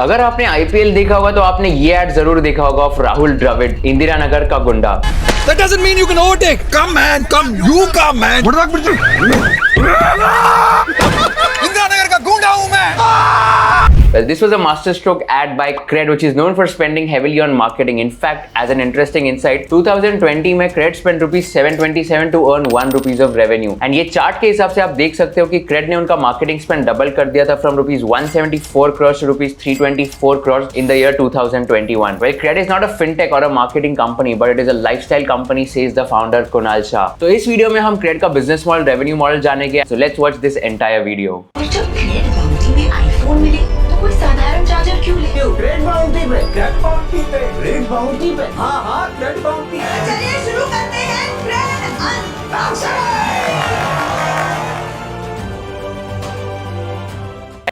अगर आपने आईपीएल देखा होगा तो आपने ये एड जरूर देखा होगा ऑफ राहुल द्रविड़, इंदिरा नगर का गुंडा। That doesn't mean you can overtake. Come man, come. You come man. Indira Nagar का गुंडा हूँ मैं। Well, this was a masterstroke ad by CRED, which is known for spending heavily on marketing. In fact, as an interesting insight, 2020 में CRED spent ₹727 to earn ₹1 of revenue. And ये chart के हिसाब से आप देख सकते हो कि CRED ने उनका मार्केटिंग स्पेंड डबल कर दिया था from ₹174 crores to ₹324 crores in the year 2021. Well, CRED is not a fintech or a marketing company, but it is a lifestyle company, says the founder Kunal Shah. तो इस video में हम CRED का business model, revenue model जानेंगे. So let's watch this entire video. जब CRED bounty में iPhone मिले तो कोई साधारण चार्जर क्यों ले? क्रेड बाउंटी पे, क्रेड बाउंटी पे, क्रेड बाउंटी पे, हाँ क्रेड बाउंटी। चलिए शुरू करते हैं क्रेड अनबॉक्सिंग।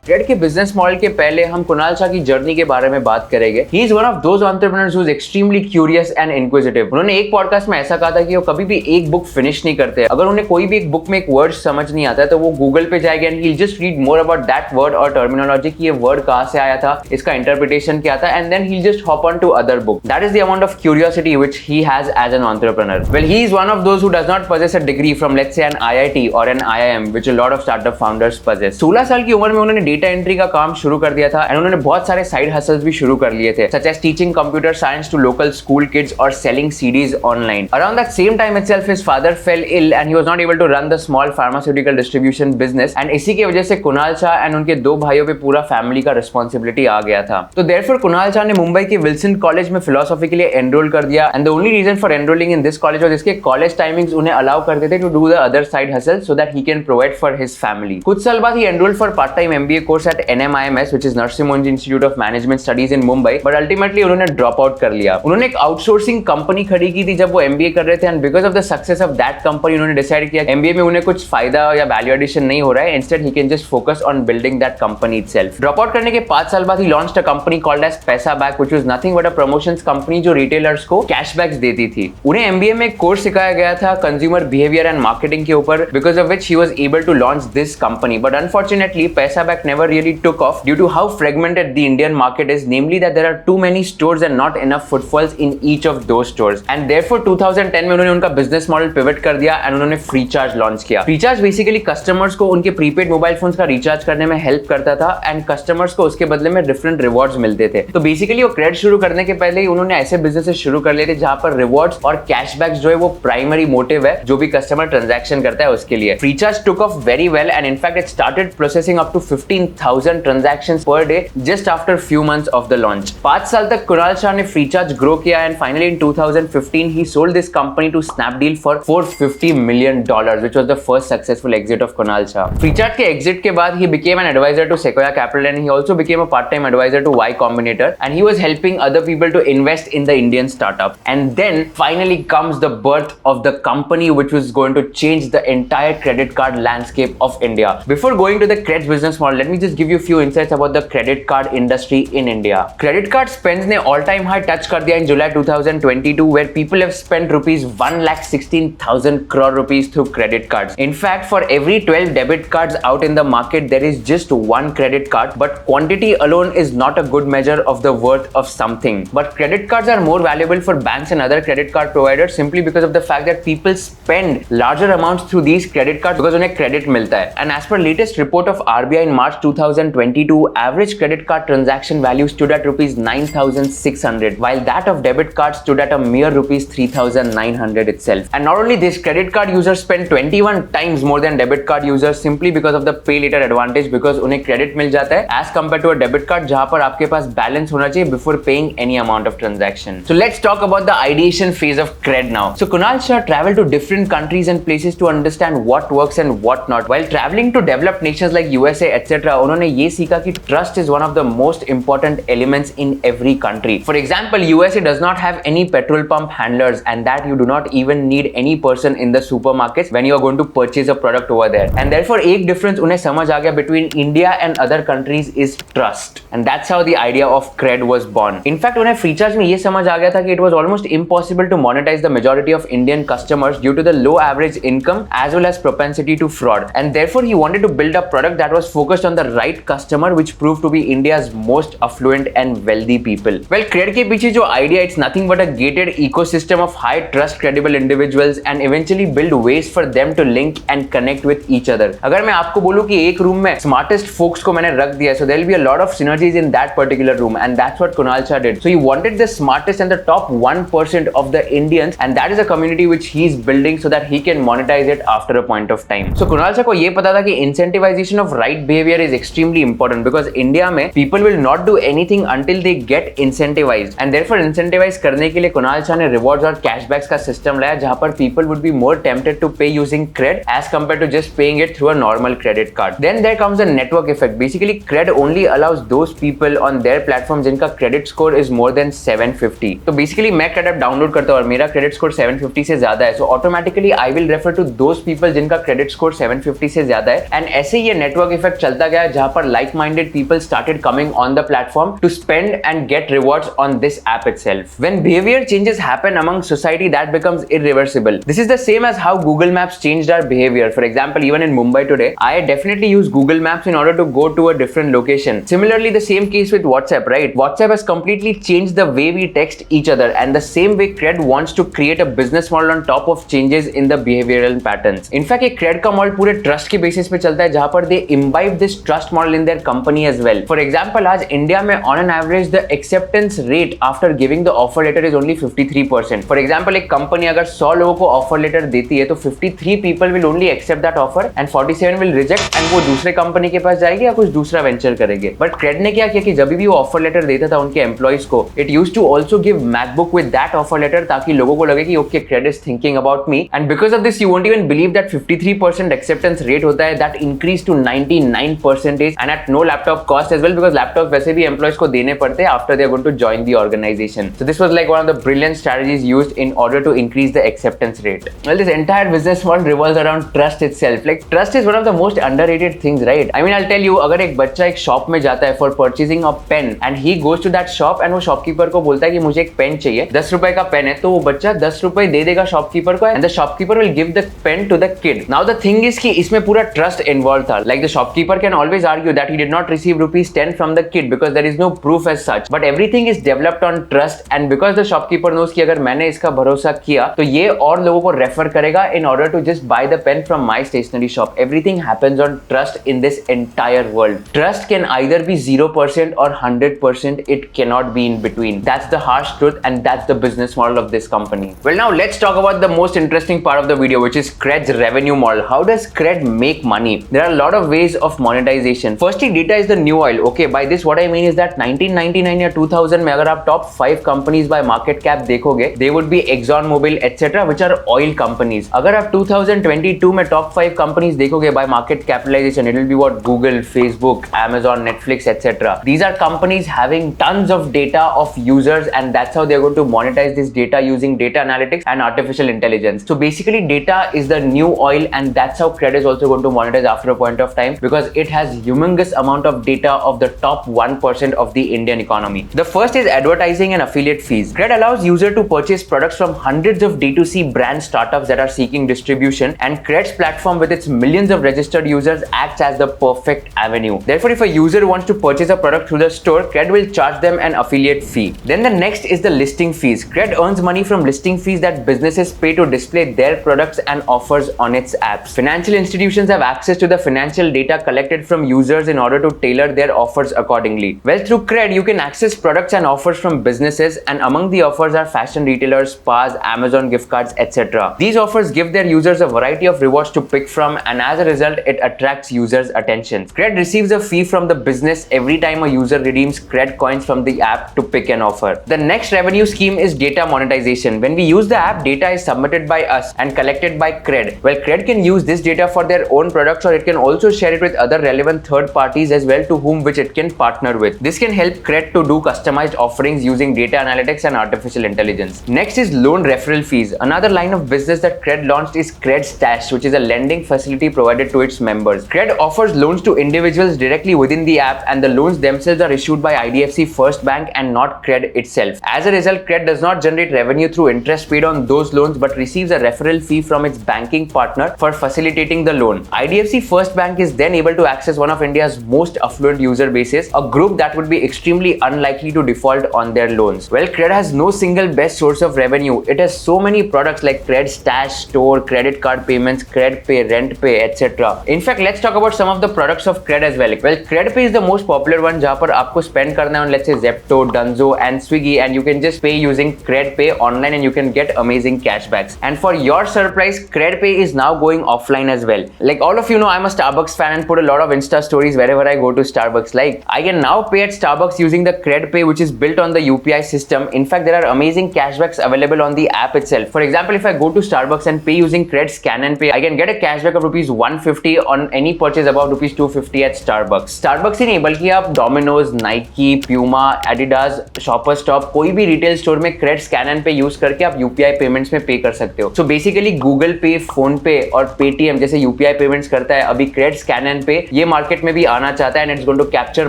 CRED के बिजनेस मॉडल के पहले हम कुणाल शाह की जर्नी के बारे में बात करेंगे. He is one of those entrepreneurs who is extremely curious and inquisitive. उन्होंने एक पॉडकास्ट में ऐसा कहा था कि वो कभी भी एक बुक फिनिश नहीं करते. अगर उन्हें कोई भी एक बुक में एक वर्ड समझ नहीं आता है तो वो गूगल पे जाएंगे and he'll just read more about that word और टर्मिनोलॉजी कि ये वर्ड कहाँ से आया था, इसका इंटरप्रिटेशन क्या था, and then he'll just hop on to other book. That is the amount of curiosity which he has as an entrepreneur. Well, he is one of those who does not possess a degree from let's say an IIT or an IIM, which a lot of startup founders possess. 16 साल की उम्र में उन्होंने data entry का काम शुरू कर दिया था एंड उन्होंने बहुत सारे साइड हसल्स भी शुरू कर लिए थे, such as teaching computer science to local school kids or selling CDs online. Around that same time itself, his father fell ill and he was not able to run the small pharmaceutical distribution business. And इसी की वजह से Kunal Shah and उनके दो भाइयों पे पूरा family का रिस्पॉन्सिबिलिटी आ गया था. तो therefore कुणाल शाह ने मुंबई के विल्सन कॉलेज में फिलोसॉफी के लिए एनरोल कर दिया and the only reason for enrolling in this college was इसके कॉलेज टाइमिंग्स उन्हें अलाउ करते थे to do the other side hustle so that he can provide for his family. कुछ साल बाद he enrolled for part time MBA course at NMIMS, which is Narasimha institute of management studies in Mumbai, but ultimately उन्होंने drop out कर लिया. उन्होंने एक outsourcing company खड़ी की थी जब वो MBA कर रहे थे and because of the success of that company उन्होंने डिसाइड किया MBA में उन्हें कुछ फायदा या वैल्यू एडिशन नहीं हो रहा है, instead he can just focus on building that company itself. Drop out करने के 5 साल बाद he launched a company called as Paisa back, which was nothing but a promotions company जो रिटेलर्स को कैशबैक्स देती थी. उन्हें MBA में एक कोर्स सिखाया गया था कंज्यूमर बिहेवियर एंड मार्केटिंग के ऊपर, because of which he was able to launch this company. But unfortunately Paisa back never really took off due to how fragmented the Indian market is, namely that there are too many stores and not enough footfalls in each of those stores. And therefore 2010 में उन्होंने उनका business model pivot कर दिया and उन्होंने Freecharge launch किया. Freecharge basically customers को उनके prepaid mobile phones का रिचार्ज करने में हेल्प करता था एंड कस्टमर्स को उसके बदले में डिफरेंट रिवॉर्ड्स मिलते थे. तो बेसिकली वो क्रेड शुरू करने के पहले ही उन्होंने ऐसे बिजनेसेस शुरू कर लिए थे जहां पर रिवॉर्ड्स और कैशबैक्स जो है वो प्राइमरी मोटिव है जो भी कस्टमर ट्रांजैक्शन करता है उसके लिए. Freecharge took off very well and in fact it started processing up to 15,000 transactions per day just after few months of the launch. 5 साल तक कुणाल शाह ने फ्रीचार्ज ग्रो किया and finally in 2015 he sold this company to Snapdeal for $450 million, which was the first successful exit of Kunal Shah. Freecharge के exit के बाद he became an advisor to Sequoia Capital and he also became a part-time advisor to Y Combinator and he was helping other people to invest in the Indian startup. And then finally comes the birth of the company which was going to change the entire credit card landscape of India. Before going to the CRED business model, let me just give you a few insights about the credit card industry in India. Credit card spends ने all time high touch कर दिया in July 2022 where people have spent ₹1,16,000 crore through credit cards. In fact, for every 12 debit cards out in the market, there is just one credit card, but quantity alone is not a good measure of the worth of something. But credit cards are more valuable for banks and other credit card providers simply because of the fact that people spend larger amounts through these credit cards because उन्हें credit मिलता है. And as per latest report of RBI in March 2022, average credit card transaction value stood at ₹9,600, while that of debit cards stood at a mere ₹3,900 itself. And not only this, credit card users spend 21 times more than debit card users simply because of the pay later advantage, because उन्हें credit मिल जाता है as compared to a debit card जहां पर आपके पास balance होना चाहिए before paying any amount of transaction. So let's talk about the ideation phase of CRED now. So Kunal Shah traveled to different countries and places to understand what works and what not. While traveling to developed nations like USA etc., उन्होंने ये सीखा कि trust is one of the most important elements in every country. For example, USA does not have any petrol pump handlers and that you do not even need any person in the supermarkets when you are going to purchase a product over there. And therefore एक difference उन्हें समझ आ गया between India and other countries is trust. And that's how the idea of CRED was born. In fact, उन्हें फ्रीचार्ज में ये समझ आ गया था कि it was almost impossible to monetize the majority of Indian customers due to the low average income as well as propensity to fraud. And therefore he wanted to build a product that was focused on the right customer, which proved to be India's most affluent and wealthy people. Well, CRED के पीछे जो idea, it's nothing but a gated ecosystem of high trust credible individuals and eventually build ways for them to link and connect with each other. अगर मैं आपको बोलूं कि एक room में smartest folks को मैंने रख दिया, so there will be a lot of synergies in that particular room, and that's what Kunal Shah did. So he wanted the smartest and the top 1% of the Indians, and that is a community which he's building so that he can monetize it after a point of time. So Kunal Shah को ये पता था कि incentivization of right behavior is extremely important because India में people will not do anything until they get incentivized, and therefore incentivize करने के लिए कुणाल शाह ने rewards और cashbacks का system लाया जहां पर people would be more tempted to pay using CRED as compared to just paying it through a normal credit card. Then there comes a network effect. Basically CRED only allows those people on their platform जिनका credit score is more than 750. तो basically मैं CRED app download करता हूँ और मेरा credit score 750 से ज्यादा है, so automatically I will refer to those people जिनका credit score 750 से ज्यादा है, and ऐसे ये network effect चलता गया जहां पर like-minded people started coming on the platform to spend and get rewards on this app itself. When behavior changes happen among society, that becomes irreversible. This is the same as how Google Maps changed our behavior. For example, even in Mumbai today, I definitely use Google Maps in order to go to a different location. Similarly, the same case with WhatsApp, right? WhatsApp has completely changed the way we text each other, and the same way CRED wants to create a business model on top of changes in the behavioral patterns. In fact, एक CRED का model पूरे trust के basis पे चलता है जहां पर they imbibe this trust model in their company as well. For example, आज इंडिया में on an average the acceptance rate after giving the offer letter is only 53%. For example, एक कंपनी अगर 100 लोगों को ऑफर लेटर देती है तो 53 people will only accept that offer and 47 will reject, and वो दूसरे कंपनी के पास जाएगी या कुछ दूसरा वेंचर करेंगे. बट CRED ने क्या किया कि जब भी वो ऑफर लेटर देता था उनके एम्प्लॉइज को, it used to also give MacBook with that offer letter ताकि लोगों को लगे कि okay, CRED is thinking about me, and because of this you won't even believe that 53% acceptance rate होता है, that increased to 99% and at no laptop cost as well, because laptop वैसे भी employees को देने पड़ते हैं after they are going to join the organization. So this was like one of the brilliant strategies used in order to increase the acceptance rate. Well, this entire business model revolves around trust itself. Like trust is one of the most underrated things, right? I mean, I'll tell you, अगर एक बच्चा एक shop में जाता है for purchasing a pen and he goes to that shop and वो shopkeeper को बोलता है कि मुझे एक पेन चाहिए, 10 रुपए का पेन है, तो वो बच्चा 10 रुपए दे देगा शॉपकीपर को, and the shopkeeper will give the pen to the kid. Now the thing is कि इसमें पूरा trust involved था. Like the shopkeeper can always argue that he did not receive rupees 10 from the kid because there is no proof as such. But everything is developed on trust, and because the shopkeeper knows कि अगर मैंने इसका भरोसा किया तो ये और लोगों को रेफर करेगा in order to just buy the pen from my stationery shop. Everything happens on trust in this entire world. Trust can either be 0% or 100%. It cannot be in between. That's the harsh truth, and that's the business model of this company. Well, now let's talk about the most interesting part of the video, which is CRED's revenue model. How does CRED make money? There are a lot of ways of monetization. Firstly, data is the new oil. Okay, by this what I mean is that 1999 या 2000 में अगर आप top 5 companies by market cap देखोगे, they would be Exxon Mobil etc., which are oil companies. अगर आप 2022 में top 5 companies देखोगे by market capitalization, it will be what? Google, Facebook, Amazon, Netflix etc. These are companies having tons of data of users, and that's how they're going to monetize this data using data analytics and artificial intelligence. So basically data is the new oil, and that's how CRED is also going to monetize after a point of time, because it has humongous amount of data of the top 1% of the Indian economy. The first is advertising and affiliate fees. CRED allows user to purchase products from hundreds of D2C brand startups that are seeking distribution, and CRED's platform with its millions of registered users acts as the perfect avenue. Therefore, if a user wants to purchase a product through the store, CRED will charge them an affiliate fee. Then the next is the listing fees. CRED earns money from listing fees that businesses pay to display their products and offers on its apps. Financial institutions have access to the financial data collected from users in order to tailor their offers accordingly. Well, through CRED, you can access products and offers from businesses, and among the offers are fashion retailers, spas, Amazon gift cards, etc. These offers give their users a variety of rewards to pick from, and as a result, it attracts users' attention. CRED receives a fee from the business every time a user redeems CRED coins from the app to pick an offer. The next revenue scheme is data monetization. When we use the app, data is submitted by us and collected by CRED. Well, CRED can use this data for their own products, or it can also share it with other relevant third parties as well, to whom which it can partner with. This can help CRED to do customized offerings using data analytics and artificial intelligence. Next is loan referral fees. Another line of business that CRED launched is CRED Stash, which is a lending facility provided to its members. CRED offers loans to individuals directly within the app, and the loans themselves are issued by IDFC First Bank and not CRED itself. As a result, CRED does not generate revenue through interest paid on those loans, but receives a referral fee from its banking partner for facilitating the loan. IDFC First Bank is then able to access access one of India's most affluent user bases, a group that would be extremely unlikely to default on their loans. Well, CRED has no single best source of revenue. It has so many products like CRED Stash, Store, credit card payments, CRED Pay, Rent Pay, etc. In fact, let's talk about some of the products of CRED as well. Well, CRED Pay is the most popular one, जहाँ पर आपको spend करना है on let's say Zepto, Dunzo, and Swiggy, and you can just pay using CRED Pay online, and you can get amazing cashbacks. And for your surprise, CRED Pay is now going offline as well. Like all of you know, I'm a Starbucks fan and put a lot of Insta stories wherever I go to Starbucks. Like I can now pay at Starbucks using the CRED Pay, which is built on the UPI system. In fact, there are amazing cashbacks available on the app itself. For example, if I go to Starbucks and pay using CRED Scan and Pay, I can get a cashback of rupees 150 on any purchase above rupees 250 at Starbucks. Starbucks ही नहीं बल्कि आप Domino's, Nike, Puma, Adidas, Shoppers Stop, कोई भी retail store में CRED Scan and Pay use करके आप UPI payments में पे कर सकते हो. So basically Google Pay, Phone Pay और Paytm जैसे UPI पेमेंट्स करता है, अभी CRED Scan and Pay ये मार्केट में भी आना चाहता है, and it's going to capture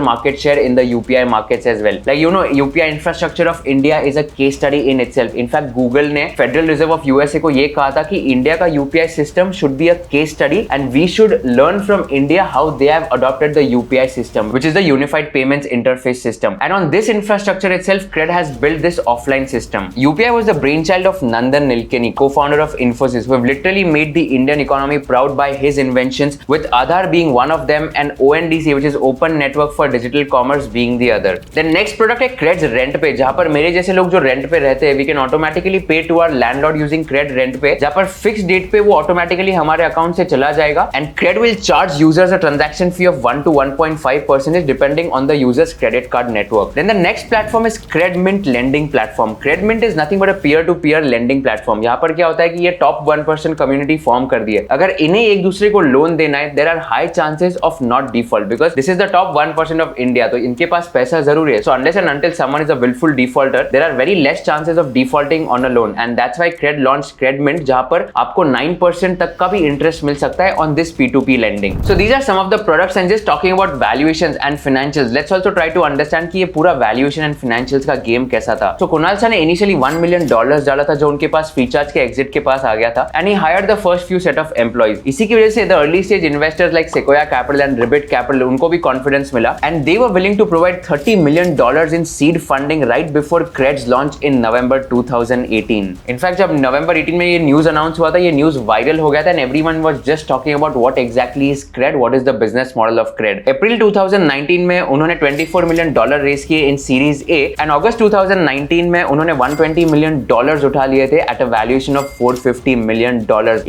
market share in the UPI markets as well. Like you know, UPI infrastructure of India is a case study in itself. In fact, Google ने Federal Reserve of USA को ये कहा था कि India का UPI system should be a case study and we should learn from India how they have adopted the UPI system, which is the Unified Payments Interface System. And on this infrastructure itself, CRED has built this offline system. UPI was the brainchild of Nandan Nilekani, co-founder of Infosys, who have literally made the Indian economy proud by his inventions, with Aadhaar being one of them and ONDC, which is Open Network for Digital Commerce, being the other. The next product है CRED's Rent Pay, जहाँ पर मेरे जैसे लोग जो rent पे रहते हैं, we can automatically pay to our landlord using CRED Rent Pay, जहाँ पर फिक्स डेट पे वो ऑटोमेटिकली हमारे अकाउंट से चला जाएगा, and CRED will charge users a transaction fee of 1 to 1.5% depending on the user's credit card network. Then the next platform is CRED Mint lending platform. CRED Mint is nothing but a peer-to-peer lending platform. यहाँ पर क्या होता है कि ये top 1% community form कर दी है. अगर इन्हें एक दूसरे को लोन देना है, there are high chances of not default because this is the top 1% of India. तो इनके पास पैसा जरूर है. So unless and until someone is a willful defaulter, there are very less chances of defaulting on a loan, and that's why CRED launched CRED Mint, जहाँ पर आपको 9% तक का भी इंटरेस्ट मिल सकता है on this P2P lending. So these are some of the products, and just talking about valuations and financials, let's also try to understand कि ये पूरा valuation and financials का गेम कैसा था. So कुणाल शाह ने initially $1 million डाला था जो उनके पास Freecharge के exit के पास आ गया था, and he hired the first few set of employees. इसी की वजह से the early stage investors like Sequoia Capital and Ribbit Capital उनको भी confidence मिला, and they were willing to provide $30 million in seed funding right before CRED's launch in November 2018. In fact, जब November 18 में ये news announce हुआ था, ये news viral हो गया था, and everyone was just talking about what exactly is CRED, what is the business model of CRED. April 2019 में उन्होंने $24 million रेस किए in Series A, and August 2019 में उन्होंने $120 million उठा लिए थे at a valuation of $450 million.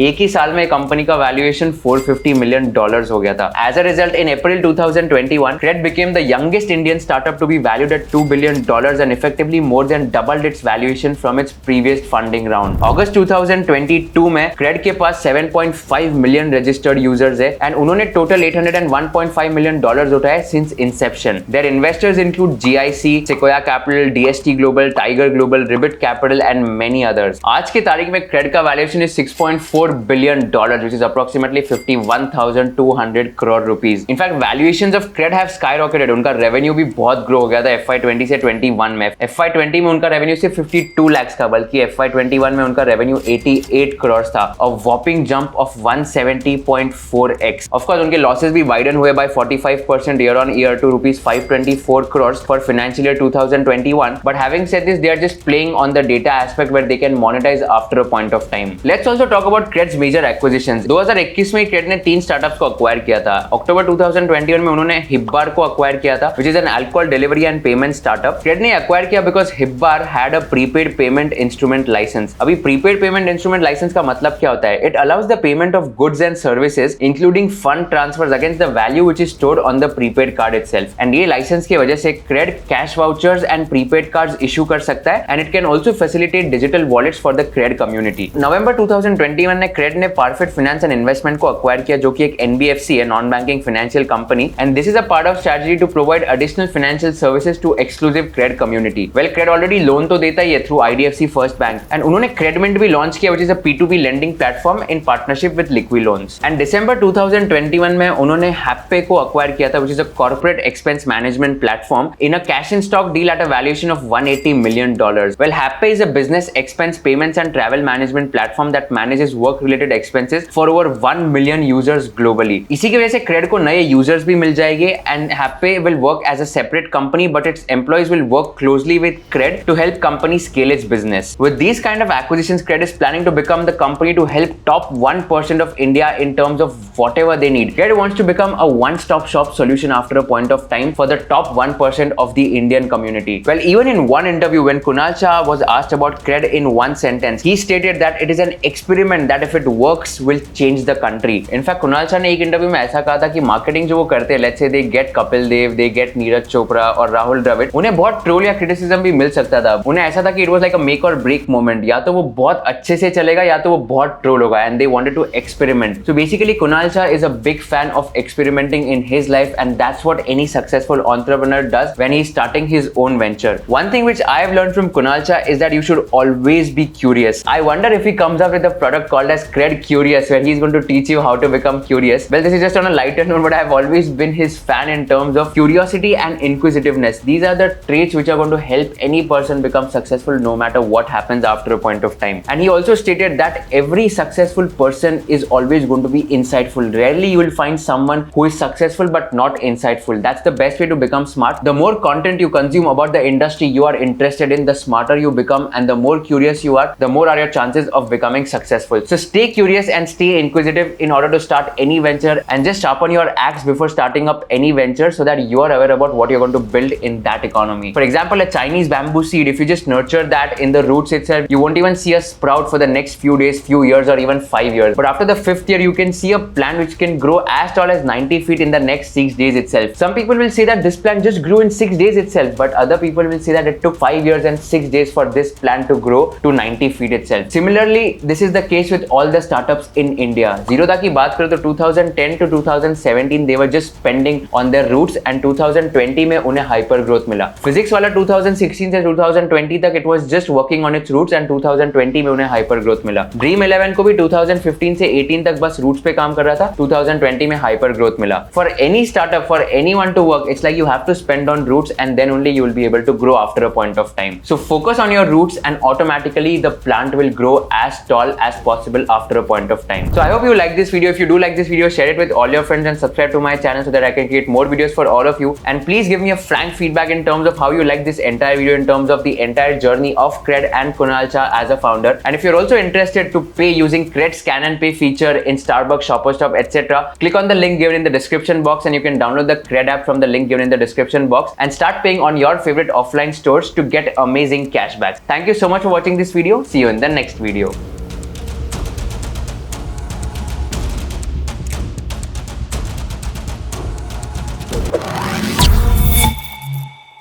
एक ही साल में कंपनी का valuation $450 million हो गया था. As a result, in April 2021, CRED became the youngest Indian startup to be valued at $2 billion and effectively more than doubled its valuation from its previous funding round. August 2022 में CRED के पास 7.5 million registered users है, and उन्होंने total $801.5 million उठाए since inception. Their investors include GIC, Sequoia Capital, DST Global, Tiger Global, Ribbit Capital, and many others. आज के तारीख में CRED का valuation is $6.4 billion, which is approximately 51,200 crore rupees. In fact, valuations of CRED have skyrocketed. उनका revenue भी बहुत grow हो गया था FY20 से 21 में. FY20 में उनका revenue सिर्फ 52 lakhs था, बल्कि FY21 में उनका revenue 88 crores था, a whopping jump of 170.4x. Of course, उनके losses भी widen हुए by 45% year on year to rupees 524 crores for financial year 2021. But having said this, they are just playing on the data aspect where they can monetize after a point of time. Let's also talk about CRED's major acquisitions. 2021 में CRED ने 3 startups को acquire किया था. October 2021 में उन्होंने Hibbar को acquire किया था, which is an alcohol delivery and payment startup. CRED ने acquire किया because Hibbar had a prepaid payment instrument license. अभी prepaid payment instrument license का मतलब क्या होता है? It allows the payment of goods and services, including fund transfers against the value which is stored on the prepaid card itself. And ये license की वजह से CRED cash vouchers and prepaid cards issue कर सकता है, and it can also facilitate digital wallets for the CRED community. November 2021 में CRED ने Parfit Finance and Investment को acquire किया, जो कि एक NBFC है, non-banking financial company, and this is a part of strategy to provide additional financial services to exclusive CRED community. Well, CRED already loan तो देता ही है through IDFC First Bank, and उन्होंने CRED Mint भी launch किया, which is a P2P lending platform in partnership with Liqui Loans. And December 2021 में उन्होंने HapPay को acquire किया था, which is a corporate expense management platform in a cash in stock deal at a valuation of $180 million. Well, HapPay is a business expense payments and travel management platform that manages work related expenses for over 1 million users globally. इसी की वजह से CRED CRED को नए users भी मिल जाएंगे and Happay will work as a separate company but its employees will work closely with CRED to help companies scale its business. With these kind of acquisitions, CRED is planning to become the company to help top 1% of India in terms of whatever they need. CRED wants to become a one-stop shop solution after a point of time for the top 1% of the Indian community. Well, even in one interview when Kunal Shah was asked about CRED in one sentence, he stated that it is an experiment that if it works will change the country. In fact, Kunal Shah ने एक interview में ऐसा कहा था कि marketing जो वो करते हैं, let's say they get Kapil Dev, they get Neeraj Chopra और राहुल द्रविड़, उन्हें बहुत ट्रोल या क्रिटिसिज्म भी मिल सकता था. उन्हें ऐसा था कि it was like a make और ब्रेक मोमेंट, या तो वो बहुत अच्छे से चलेगा या तो वो बहुत ट्रोल होगा, and they wanted to experiment. So basically Kunal Shah is a big fan of experimenting in his life and that's what any successful entrepreneur does when he is starting his own venture. One thing which I have learned from Kunal Shah is that you should always be curious. I wonder if he comes up with a product called as CRED Curious where he is going to teach you how to become curious. Well, this is just on a lighter note, but I have always been his fan in terms of curiosity and inquisitiveness. These are the traits which are going to help any person become successful no matter what happens after a point of time. And he also stated that every successful person is always going to be insightful. Rarely you will find someone who is successful but not insightful. That's the best way to become smart. The more content you consume about the industry you are interested in, the smarter you become, and the more curious you are, the more are your chances of becoming successful. So stay curious and stay inquisitive in order to start any venture, and just sharpen your axe before starting up any venture so that you are aware about what you're going to build in that economy. For example, a Chinese bamboo seed, if you just nurture that in the roots itself, you won't even see a sprout for the next few days, few years, or even 5 years. But after the 5th year, you can see a plant which can grow as tall as 90 feet in the next 6 days itself. Some people will say that this plant just grew in 6 days itself, but other people will say that it took 5 years and 6 days for this plant to grow to 90 feet itself. Similarly, this is the case with all the startups in India. Zerodha की बात करें तो 2010 to 2017 they were just spending on their roots and 2020 में उन्हें hyper growth मिला. Physics वाला 2016 से 2020 तक it was just working on its roots and 2020 में उन्हें हाइपर ग्रोथ मिला. ड्रीम 11 को भी 2015 से 18 तक बस रूट्स पे काम कर रहा था, 2020 में हाइपर ग्रोथ मिला. For any startup, for anyone to work, it's like you have to spend on roots and then only you will be able to grow after a point of time. So focus on your roots and automatically the plant will grow as tall as possible after a point of time. So I hope you like this video. If you do like this video, share it with all your friends and subscribe to my channel so that I can create more videos for all of you. And please give me a frank feedback in terms of how you like this entire video, in terms of the entire journey of CRED and Kunal Shah as a founder. And if you're also interested to pay using CRED scan and pay feature in Starbucks, Shoppers Stop, etc., click on the link given in the description box and you can download the CRED app from the link given in the description box and start paying on your favorite offline stores to get amazing cashbacks. Thank you so much for watching this video. See you in the next video.